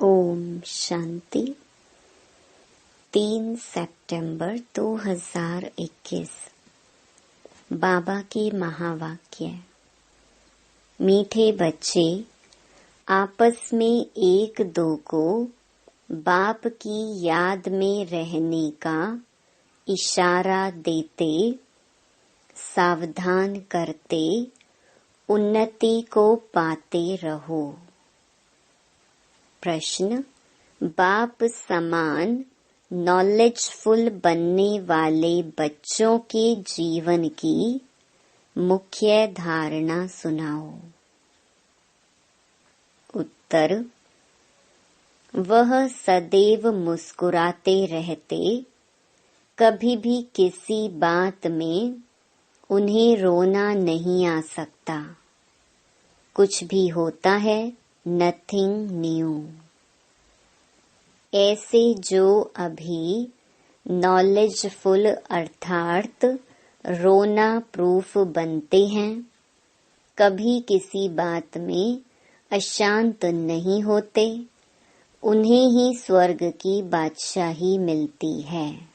ओम शांति। 3 सितंबर 2021। बाबा के महावाक्य। मीठे बच्चे, आपस में एक दो को बाप की याद में रहने का इशारा देते, सावधान करते, उन्नति को पाते रहो। प्रश्न। बाप समान नॉलेजफुल बनने वाले बच्चों के जीवन की मुख्य धारणा सुनाओ। उत्तर। वह सदैव मुस्कुराते रहते, कभी भी किसी बात में उन्हें रोना नहीं आ सकता। कुछ भी होता है, नथिंग न्यू। ऐसे जो अभी नॉलेजफुल अर्थात रोना प्रूफ बनते हैं, कभी किसी बात में अशांत नहीं होते, उन्हें ही स्वर्ग की बादशाही मिलती है।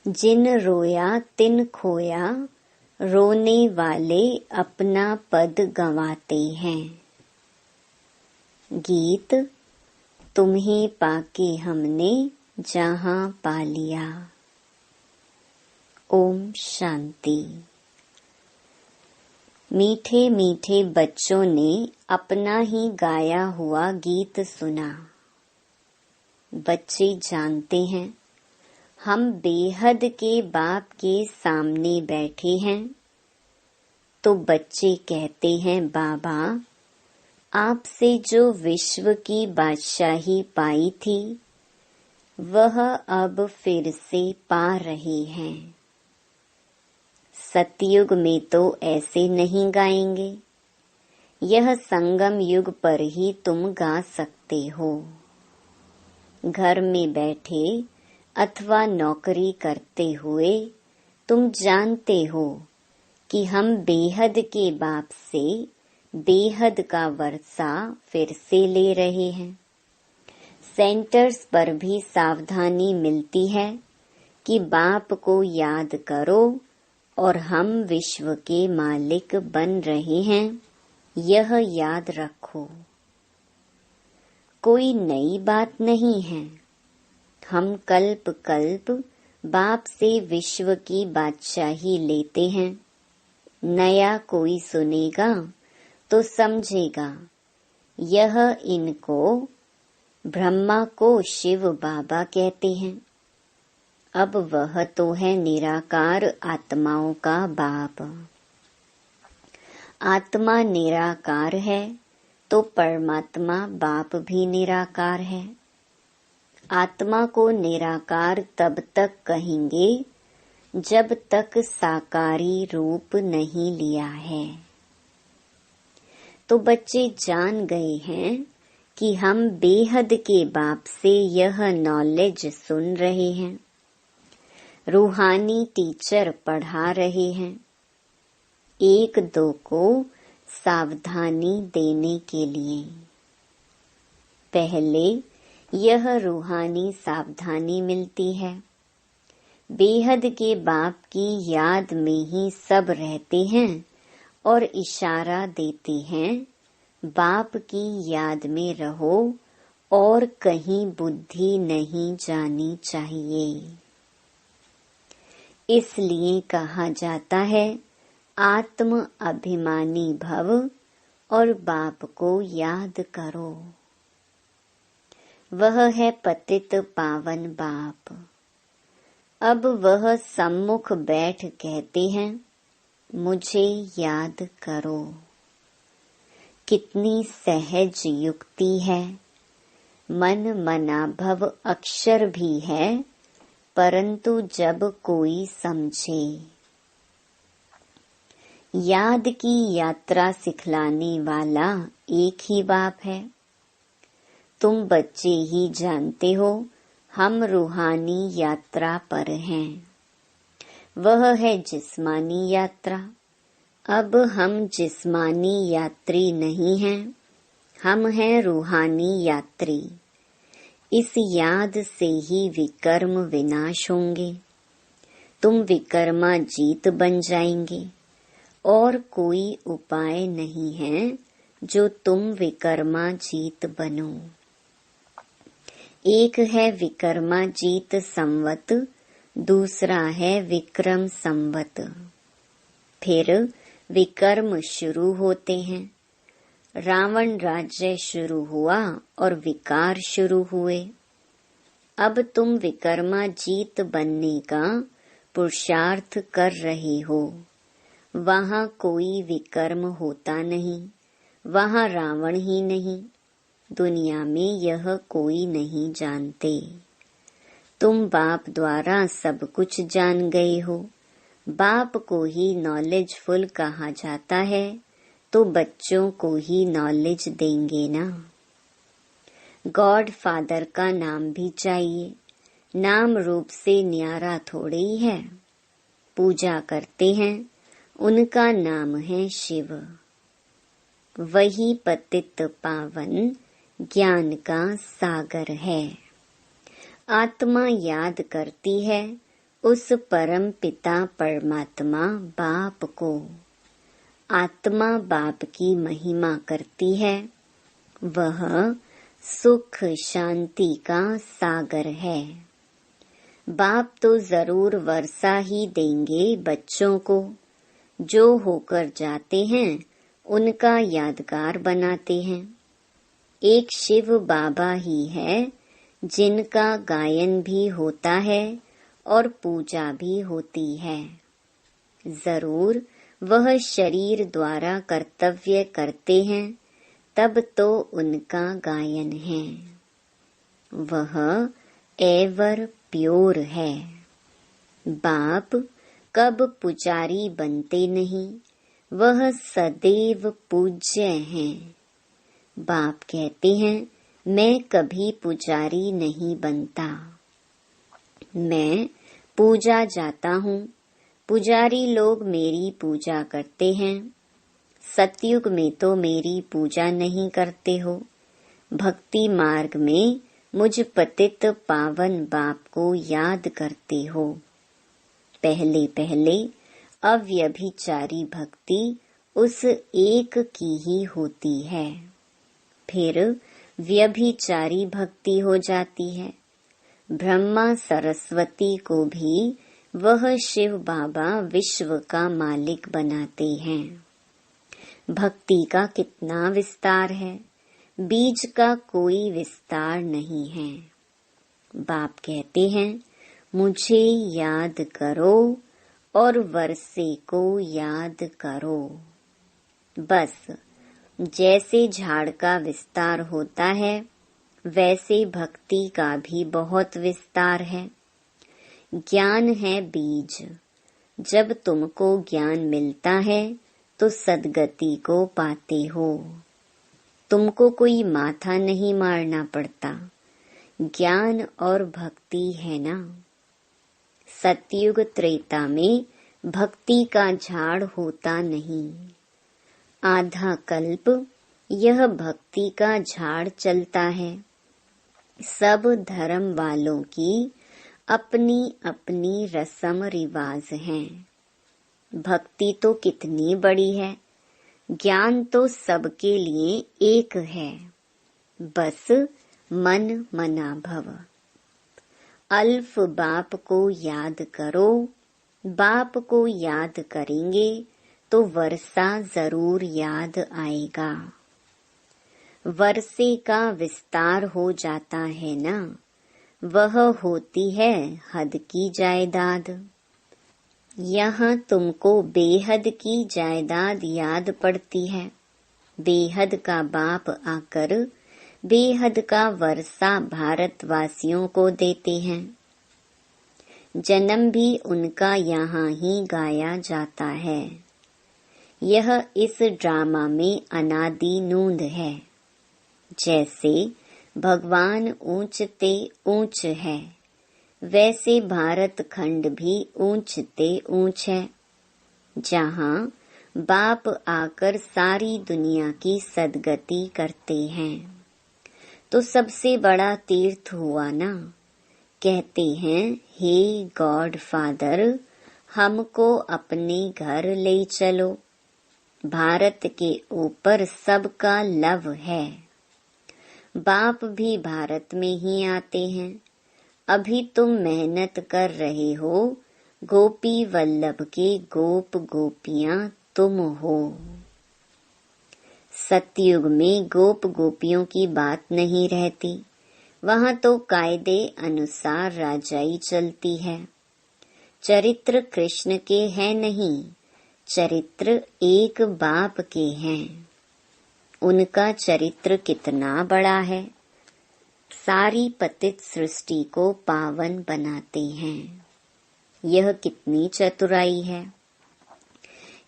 जिन रोया तिन खोया, रोने वाले अपना पद गंवाते हैं। गीत। तुम्हें पाके हमने जहां पा लिया। ओम शांति। मीठे मीठे बच्चों ने अपना ही गाया हुआ गीत सुना। बच्चे जानते हैं, हम बेहद के बाप के सामने बैठे हैं। तो बच्चे कहते हैं, बाबा, आपसे जो विश्व की बादशाही पाई थी, वह अब फिर से पा रहे हैं। सतयुग में तो ऐसे नहीं गाएंगे, यह संगम युग पर ही तुम गा सकते हो। घर में बैठे अथवा नौकरी करते हुए तुम जानते हो कि हम बेहद के बाप से बेहद का वर्षा फिर से ले रहे हैं। सेंटर्स पर भी सावधानी मिलती है कि बाप को याद करो और हम विश्व के मालिक बन रहे हैं, यह याद रखो। कोई नई बात नहीं है। हम कल्प कल्प बाप से विश्व की बादशाही लेते हैं। नया कोई सुनेगा तो समझेगा यह इनको ब्रह्मा को शिव बाबा कहते हैं। अब वह तो है निराकार आत्माओं का बाप। आत्मा निराकार है तो परमात्मा बाप भी निराकार है। आत्मा को निराकार तब तक कहेंगे जब तक साकारी रूप नहीं लिया है। तो बच्चे जान गए हैं कि हम बेहद के बाप से यह नॉलेज सुन रहे हैं। रूहानी टीचर पढ़ा रहे हैं, एक दो को सावधानी देने के लिए। पहले यह रूहानी सावधानी मिलती है। बेहद के बाप की याद में ही सब रहते हैं और इशारा देते हैं, बाप की याद में रहो और कहीं बुद्धि नहीं जानी चाहिए। इसलिए कहा जाता है, आत्म अभिमानी भव और बाप को याद करो। वह है पतित पावन बाप। अब वह सम्मुख बैठ कहते हैं, मुझे याद करो। कितनी सहज युक्ति है। मन मनाभव अक्षर भी है, परंतु जब कोई समझे। याद की यात्रा सिखलाने वाला एक ही बाप है। तुम बच्चे ही जानते हो, हम रूहानी यात्रा पर हैं। वह है जिस्मानी यात्रा। अब हम जिस्मानी यात्री नहीं हैं, हम हैं रूहानी यात्री। इस याद से ही विकर्म विनाश होंगे। तुम विकर्मा जीत बन जाएंगे और कोई उपाय नहीं है जो तुम विकर्मा जीत बनो। एक है विकर्मा जीत संवत, दूसरा है विक्रम संवत। फिर विकर्म शुरू होते हैं। रावण राज्य शुरू हुआ और विकार शुरू हुए। अब तुम विकर्मा जीत बनने का पुरुषार्थ कर रहे हो। वहाँ कोई विकर्म होता नहीं, वहाँ रावण ही नहीं। दुनिया में यह कोई नहीं जानते। तुम बाप द्वारा सब कुछ जान गए हो। बाप को ही नॉलेजफुल कहा जाता है, तो बच्चों को ही नॉलेज देंगे ना। गॉड फादर का नाम भी चाहिए। नाम रूप से न्यारा थोड़े ही है। पूजा करते हैं, उनका नाम है शिव। वही पतित पावन ज्ञान का सागर है। आत्मा याद करती है उस परम पिता परमात्मा बाप को। आत्मा बाप की महिमा करती है। वह सुख शांति का सागर है। बाप तो जरूर वर्षा ही देंगे बच्चों को। जो होकर जाते हैं उनका यादगार बनाते हैं। एक शिव बाबा ही है जिनका गायन भी होता है और पूजा भी होती है। जरूर वह शरीर द्वारा कर्तव्य करते हैं, तब तो उनका गायन है। वह एवर प्योर है। बाप कब पुजारी बनते नहीं, वह सदैव पूज्य हैं। बाप कहते हैं मैं कभी पुजारी नहीं बनता। मैं पूजा जाता हूँ। पुजारी लोग मेरी पूजा करते हैं। सतयुग में तो मेरी पूजा नहीं करते हो। भक्ति मार्ग में मुझ पतित पावन बाप को याद करते हो। पहले पहले अव्यभिचारी भक्ति उस एक की ही होती है। फिर व्यभिचारी भक्ति हो जाती है। ब्रह्मा सरस्वती को भी वह शिव बाबा विश्व का मालिक बनाते हैं। भक्ति का कितना विस्तार है, बीज का कोई विस्तार नहीं है। बाप कहते हैं मुझे याद करो और वर्षे को याद करो। बस जैसे झाड़ का विस्तार होता है, वैसे भक्ति का भी बहुत विस्तार है। ज्ञान है बीज। जब तुमको ज्ञान मिलता है तो सद्गति को पाते हो। तुमको कोई माथा नहीं मारना पड़ता। ज्ञान और भक्ति है ना। सतयुग त्रेता में भक्ति का झाड़ होता नहीं। आधा कल्प यह भक्ति का झाड़ चलता है। सब धर्म वालों की अपनी अपनी रस्म रिवाज हैं। भक्ति तो कितनी बड़ी है। ज्ञान तो सबके लिए एक है। बस मन मना भव। अल्फ बाप को याद करो। बाप को याद करेंगे तो वर्षा जरूर याद आएगा। वर्षे का विस्तार हो जाता है ना, वह होती है हद की जायदाद। यहाँ तुमको बेहद की जायदाद याद पड़ती है। बेहद का बाप आकर बेहद का वर्षा भारतवासियों को देते हैं। जन्म भी उनका यहाँ ही गाया जाता है। यह इस ड्रामा में अनादि नूंद है। जैसे भगवान ऊंचते ऊंच है, वैसे भारत खंड भी ऊंचते ऊंच है। जहाँ बाप आकर सारी दुनिया की सद्गति करते हैं। तो सबसे बड़ा तीर्थ हुआ ना। कहते हैं, हे गॉड फादर, हमको अपने घर ले चलो। भारत के ऊपर सबका लव है। बाप भी भारत में ही आते हैं। अभी तुम मेहनत कर रहे हो। गोपी वल्लभ के गोप गोपियां तुम हो। सतयुग में गोप गोपियों की बात नहीं रहती। वहाँ तो कायदे अनुसार राजाई चलती है। चरित्र कृष्ण के है नहीं, चरित्र एक बाप के हैं। उनका चरित्र कितना बड़ा है। सारी पतित सृष्टि को पावन बनाते हैं। यह कितनी चतुराई है।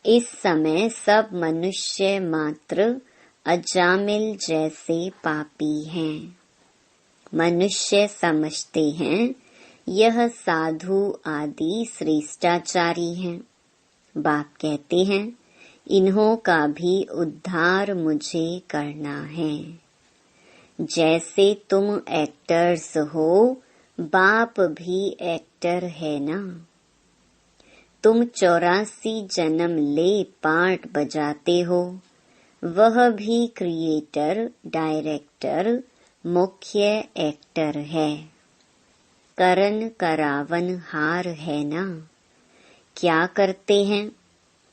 इस समय सब मनुष्य मात्र अजामिल जैसे पापी हैं। मनुष्य समझते हैं यह साधु आदि श्रेष्ठाचारी हैं। बाप कहते हैं, इन्हों का भी उद्धार मुझे करना है। जैसे तुम एक्टर्स हो, बाप भी एक्टर है ना। तुम 84 जन्म ले पार्ट बजाते हो। वह भी क्रिएटर, डायरेक्टर, मुख्य एक्टर है। करण करावन हार है ना। क्या करते हैं?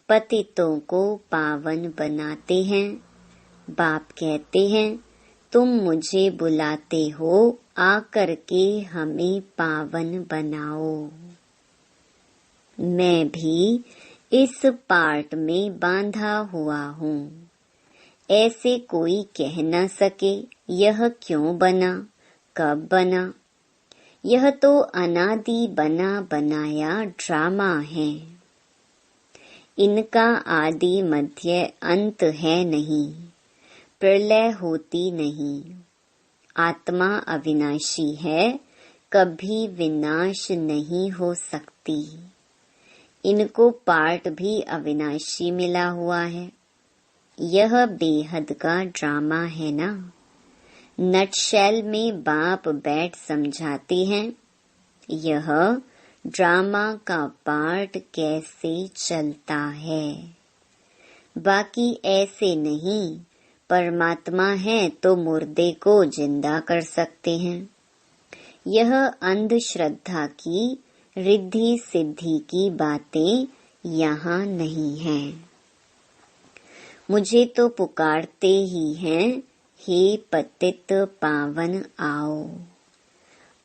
पतितों को पावन बनाते हैं। बाप कहते हैं, तुम मुझे बुलाते हो, आकर के हमें पावन बनाओ। मैं भी इस पार्ट में बांधा हुआ हूँ। ऐसे कोई कह न सके यह क्यों बना, कब बना। यह तो अनादि बना बनाया ड्रामा है। इनका आदि मध्य अंत है नहीं। प्रलय होती नहीं। आत्मा अविनाशी है, कभी विनाश नहीं हो सकती। इनको पार्ट भी अविनाशी मिला हुआ है। यह बेहद का ड्रामा है ना। नटशेल में बाप बैठ समझाते हैं, यह ड्रामा का पार्ट कैसे चलता है। बाकी ऐसे नहीं। परमात्मा है तो मुर्दे को जिंदा कर सकते हैं। यह अंधश्रद्धा की, रिद्धि सिद्धि की बातें यहाँ नहीं हैं। मुझे तो पुकारते ही हैं, हे पतित पावन आओ।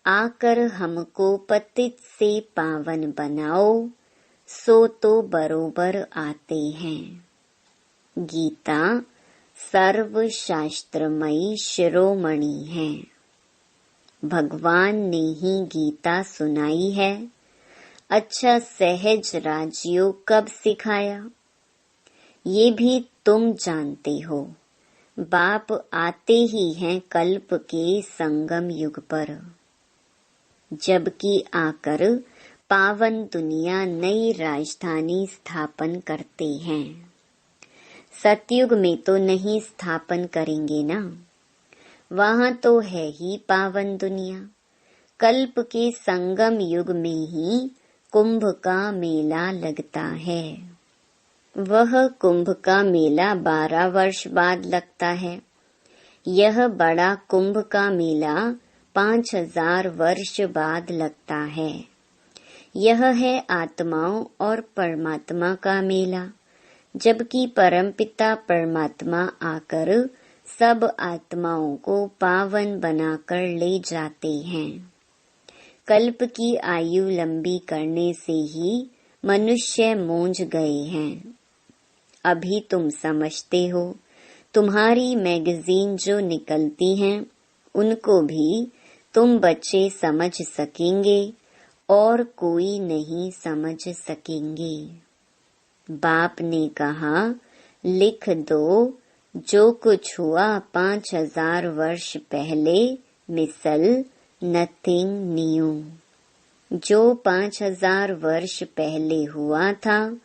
आकर हमको पतित से पावन बनाओ। सो तो बरोबर आते हैं। गीता सर्व शास्त्रमयी शिरोमणि है। भगवान ने ही गीता सुनाई है। अच्छा सहज राजयोग कब सिखाया, ये भी तुम जानते हो। बाप आते ही हैं कल्प के संगम युग पर, जबकि आकर पावन दुनिया नई राजधानी स्थापन करते हैं। सतयुग में तो नहीं स्थापन करेंगे ना। वहाँ तो है ही पावन दुनिया। कल्प के संगम युग में ही कुंभ का मेला लगता है। वह कुंभ का मेला 12 वर्ष बाद लगता है। यह बड़ा कुंभ का मेला 5000 वर्ष बाद लगता है। यह है आत्माओं और परमात्मा का मेला, जबकि परमपिता परमात्मा आकर सब आत्माओं को पावन बनाकर ले जाते हैं। कल्प की आयु लंबी करने से ही मनुष्य मूंझ गए हैं। अभी तुम समझते हो। तुम्हारी मैगजीन जो निकलती हैं, उनको भी तुम बच्चे समझ सकेंगे और कोई नहीं समझ सकेंगे। बाप ने कहा, लिख दो, जो कुछ हुआ 5000 वर्ष पहले, मिसल नथिंग न्यू। जो 5000 वर्ष पहले हुआ था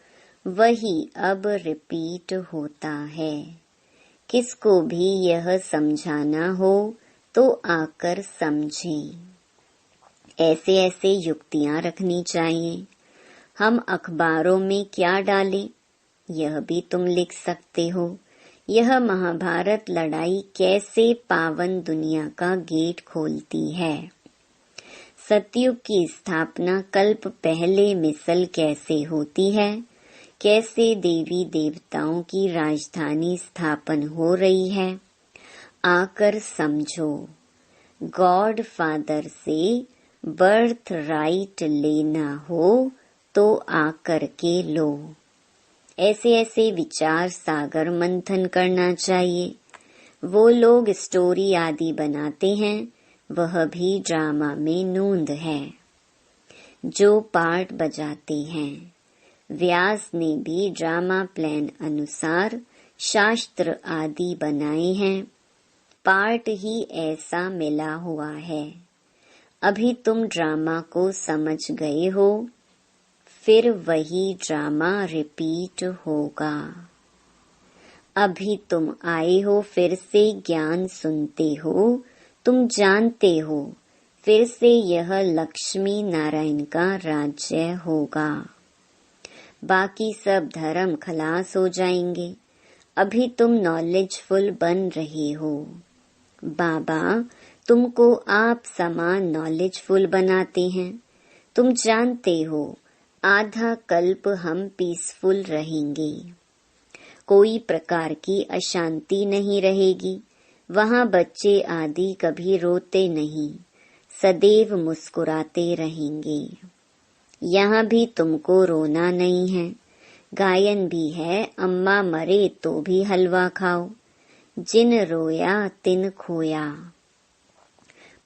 वही अब रिपीट होता है। किसको भी यह समझाना हो तो आकर समझे। ऐसे ऐसे युक्तियां रखनी चाहिए। हम अखबारों में क्या डालें, यह भी तुम लिख सकते हो। यह महाभारत लड़ाई कैसे पावन दुनिया का गेट खोलती है। सतयुग की स्थापना कल्प पहले मिसल कैसे होती है, कैसे देवी देवताओं की राजधानी स्थापन हो रही है, आकर समझो। गॉड फादर से बर्थ राइट लेना हो तो आकर के लो। ऐसे ऐसे विचार सागर मंथन करना चाहिए। वो लोग स्टोरी आदि बनाते हैं, वह भी ड्रामा में नूंद है। जो पार्ट बजाते हैं, व्यास ने भी ड्रामा प्लान अनुसार शास्त्र आदि बनाए हैं। पार्ट ही ऐसा मिला हुआ है। अभी तुम ड्रामा को समझ गए हो, फिर वही ड्रामा रिपीट होगा। अभी तुम आए हो, फिर से ज्ञान सुनते हो, तुम जानते हो, फिर से यह लक्ष्मी नारायण का राज्य होगा। बाकी सब धर्म खलास हो जाएंगे। अभी तुम नॉलेजफुल बन रहे हो। बाबा तुमको आप समान नॉलेजफुल बनाते हैं। तुम जानते हो आधा कल्प हम पीसफुल रहेंगे। कोई प्रकार की अशांति नहीं रहेगी। वहाँ बच्चे आदि कभी रोते नहीं, सदैव मुस्कुराते रहेंगे। यहाँ भी तुमको रोना नहीं है। गायन भी है, अम्मा मरे तो भी हलवा खाओ। जिन रोया तिन खोया।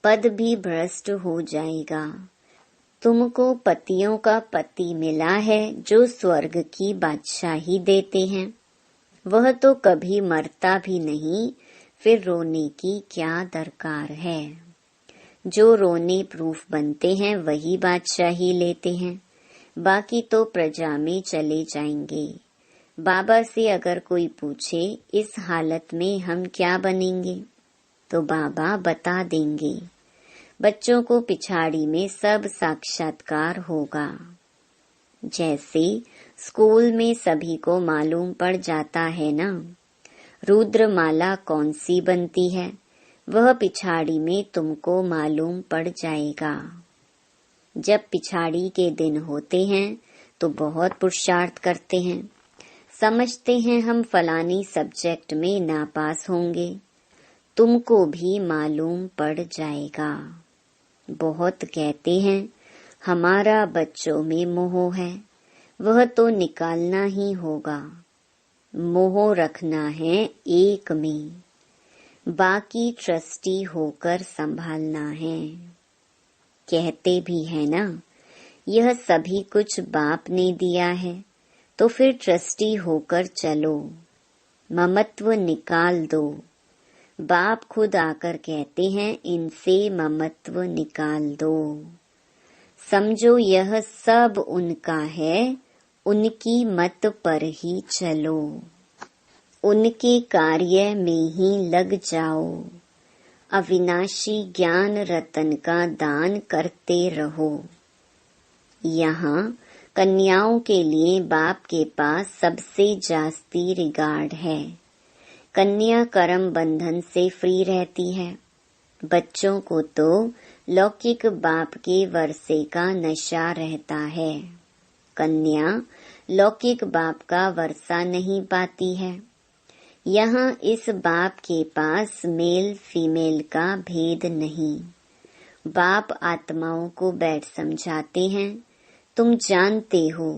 पद भी भ्रष्ट हो जाएगा। तुमको पतियों का पति मिला है जो स्वर्ग की बादशाही देते हैं। वह तो कभी मरता भी नहीं, फिर रोने की क्या दरकार है। जो रोने प्रूफ बनते हैं वही बादशाही लेते हैं, बाकी तो प्रजा में चले जाएंगे। बाबा से अगर कोई पूछे इस हालत में हम क्या बनेंगे, तो बाबा बता देंगे। बच्चों को पिछाड़ी में सब साक्षात्कार होगा। जैसे स्कूल में सभी को मालूम पड़ जाता है ना, रुद्रमाला कौन सी बनती है, वह पिछाड़ी में तुमको मालूम पड़ जाएगा। जब पिछाड़ी के दिन होते हैं तो बहुत पुरुषार्थ करते हैं। समझते हैं हम फलानी सब्जेक्ट में नापास होंगे, तुमको भी मालूम पड़ जाएगा। बहुत कहते हैं हमारा बच्चों में मोह है, वह तो निकालना ही होगा। मोह रखना है एक में, बाकी ट्रस्टी होकर संभालना है। कहते भी है ना, यह सभी कुछ बाप ने दिया है, तो फिर ट्रस्टी होकर चलो, ममत्व निकाल दो। बाप खुद आकर कहते हैं इनसे ममत्व निकाल दो। समझो यह सब उनका है, उनकी मत पर ही चलो। उनके कार्य में ही लग जाओ। अविनाशी ज्ञान रतन का दान करते रहो। यहाँ कन्याओं के लिए बाप के पास सबसे जास्ती रिगार्ड है। कन्या कर्म बंधन से फ्री रहती है। बच्चों को तो लौकिक बाप के वर्षे का नशा रहता है। कन्या लौकिक बाप का वर्षा नहीं पाती है। यहाँ इस बाप के पास मेल फीमेल का भेद नहीं। बाप आत्माओं को बैठ समझाते हैं, तुम जानते हो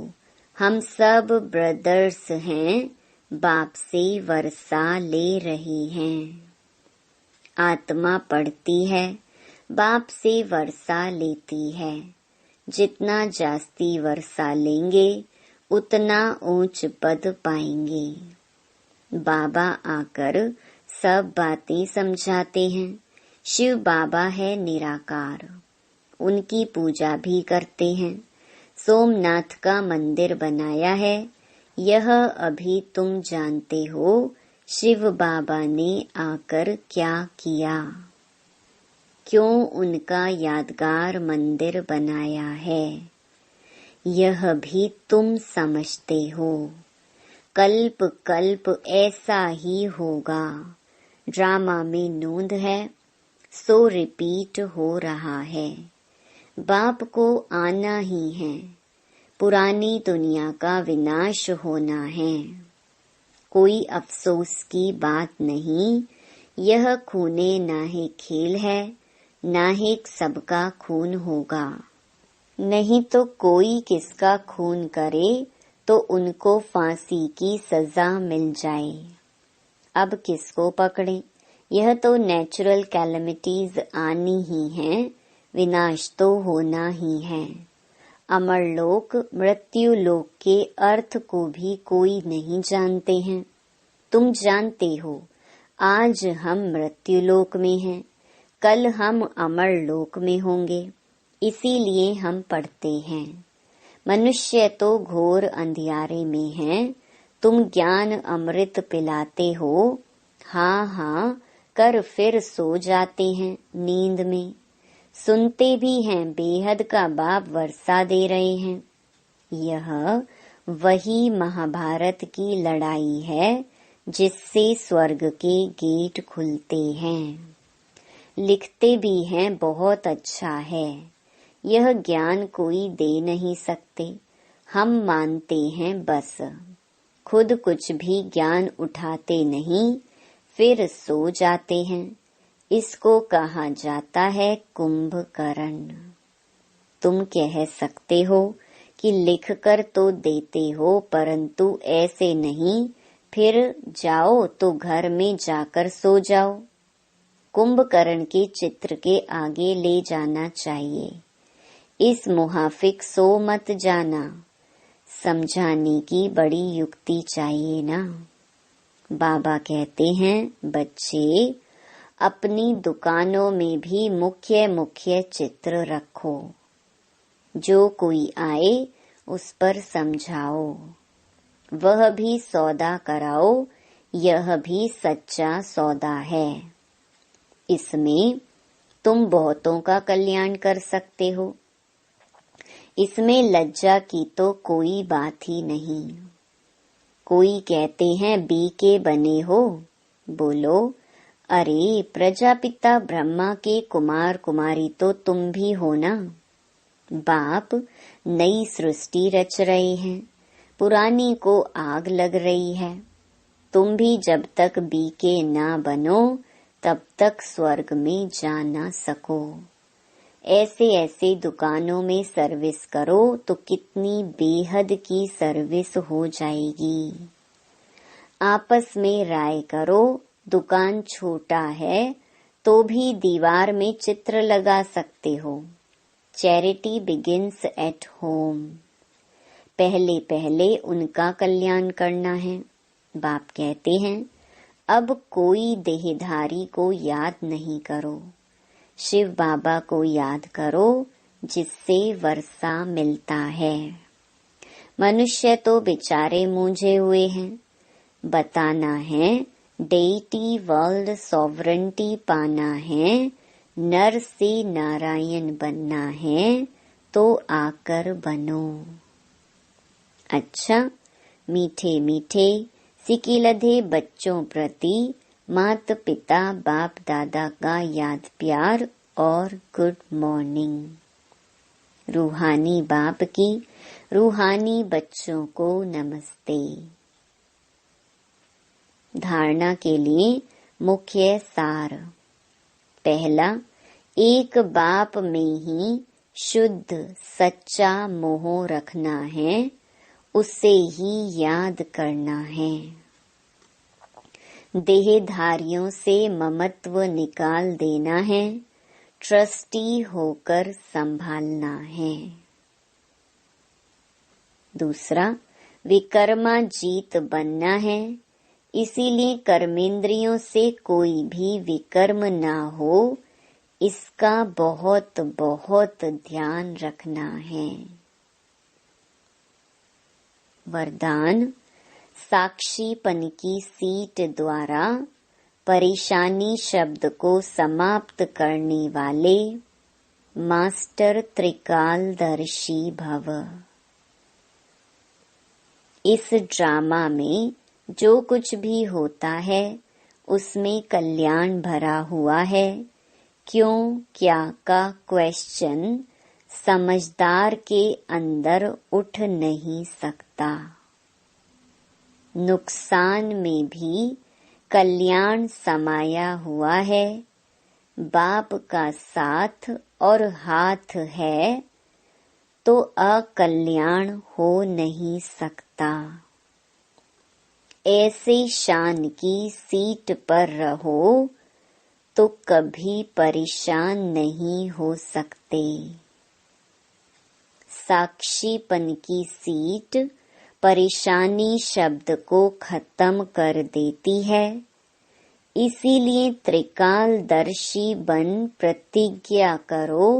हम सब ब्रदर्स हैं, बाप से वर्षा ले रही हैं। आत्मा पढ़ती है, बाप से वर्षा लेती है। जितना जास्ती वर्षा लेंगे उतना ऊंच पद पाएंगे। बाबा आकर सब बातें समझाते हैं। शिव बाबा है निराकार, उनकी पूजा भी करते हैं। सोमनाथ का मंदिर बनाया है, यह अभी तुम जानते हो शिव बाबा ने आकर क्या किया, क्यों उनका यादगार मंदिर बनाया है, यह भी तुम समझते हो। कल्प कल्प ऐसा ही होगा। ड्रामा में नोंद है, सो रिपीट हो रहा है। बाप को आना ही है, पुरानी दुनिया का विनाश होना है। कोई अफसोस की बात नहीं, यह खूने नाहे खेल है, नाहेक सबका खून होगा। नहीं तो कोई किसका खून करे तो उनको फांसी की सजा मिल जाए। अब किसको पकड़े, यह तो नेचुरल कैलेमिटीज आनी ही हैं, विनाश तो होना ही है। अमरलोक मृत्यु लोक के अर्थ को भी कोई नहीं जानते हैं। तुम जानते हो, आज हम मृत्यु लोक में हैं, कल हम अमर लोक में होंगे, इसीलिए हम पढ़ते हैं। मनुष्य तो घोर अंधियारे में हैं, तुम ज्ञान अमृत पिलाते हो, हाँ हाँ कर फिर सो जाते हैं नींद में। सुनते भी हैं बेहद का बाप वर्षा दे रहे हैं। यह वही महाभारत की लड़ाई है जिससे स्वर्ग के गेट खुलते हैं। लिखते भी हैं बहुत अच्छा है, यह ज्ञान कोई दे नहीं सकते, हम मानते हैं बस। खुद कुछ भी ज्ञान उठाते नहीं, फिर सो जाते हैं। इसको कहा जाता है कुंभकर्ण। तुम कह सकते हो कि लिखकर तो देते हो, परंतु ऐसे नहीं, फिर जाओ तो घर में जाकर सो जाओ। कुंभकर्ण के चित्र के आगे ले जाना चाहिए। इस मुहाफिक सो मत जाना, समझाने की बड़ी युक्ति चाहिए ना। बाबा कहते हैं, बच्चे अपनी दुकानों में भी मुख्य मुख्य चित्र रखो, जो कोई आए उस पर समझाओ, वह भी सौदा कराओ, यह भी सच्चा सौदा है। इसमें तुम बहुतों का कल्याण कर सकते हो, इसमें लज्जा की तो कोई बात ही नहीं। कोई कहते हैं बीके बने हो, बोलो अरे प्रजापिता ब्रह्मा के कुमार कुमारी तो तुम भी हो ना। बाप नई सृष्टि रच रहे हैं, पुरानी को आग लग रही है। तुम भी जब तक बीके ना बनो तब तक स्वर्ग में जा ना सको। ऐसे ऐसे दुकानों में सर्विस करो तो कितनी बेहद की सर्विस हो जाएगी। आपस में राय करो, दुकान छोटा है तो भी दीवार में चित्र लगा सकते हो। Charity begins at home. पहले पहले उनका कल्याण करना है। बाप कहते हैं, अब कोई देहधारी को याद नहीं करो, शिव बाबा को याद करो जिससे वर्षा मिलता है। मनुष्य तो बेचारे मूंझे हुए हैं। बताना है डेटी वर्ल्ड सॉवरेंटी पाना है, नर से नारायण बनना है तो आकर बनो। अच्छा, मीठे मीठे सिकिलधे बच्चों प्रति माता पिता बाप दादा का याद प्यार और गुड मॉर्निंग। रूहानी बाप की रूहानी बच्चों को नमस्ते। धारणा के लिए मुख्य सार। पहला, एक बाप में ही शुद्ध सच्चा मोह रखना है, उसे ही याद करना है। देहधारियों से ममत्व निकाल देना है, ट्रस्टी होकर संभालना है। दूसरा, विकर्मा जीत बनना है, इसीलिए कर्मेंद्रियों से कोई भी विकर्म ना हो, इसका बहुत बहुत ध्यान रखना है। वरदान, साक्षीपन की सीट द्वारा परेशानी शब्द को समाप्त करने वाले मास्टर त्रिकालदर्शी भव। इस ड्रामा में जो कुछ भी होता है उसमें कल्याण भरा हुआ है। क्यों क्या का क्वेश्चन समझदार के अंदर उठ नहीं सकता। नुकसान में भी कल्याण समाया हुआ है। बाप का साथ और हाथ है तो अकल्याण हो नहीं सकता। ऐसे शान की सीट पर रहो तो कभी परेशान नहीं हो सकते। साक्षीपन की सीट परेशानी शब्द को खत्म कर देती है। इसीलिए त्रिकालदर्शी बन प्रतिज्ञा करो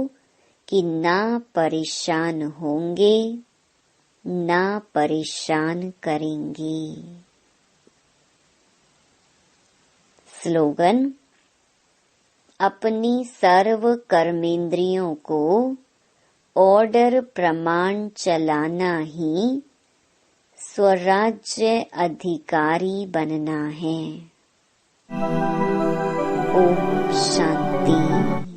कि ना परेशान होंगे ना परेशान करेंगे। स्लोगन: अपनी सर्व कर्मेंद्रियों को ऑर्डर प्रमाण चलाना ही स्वराज्य अधिकारी बनना है। ओम शांति।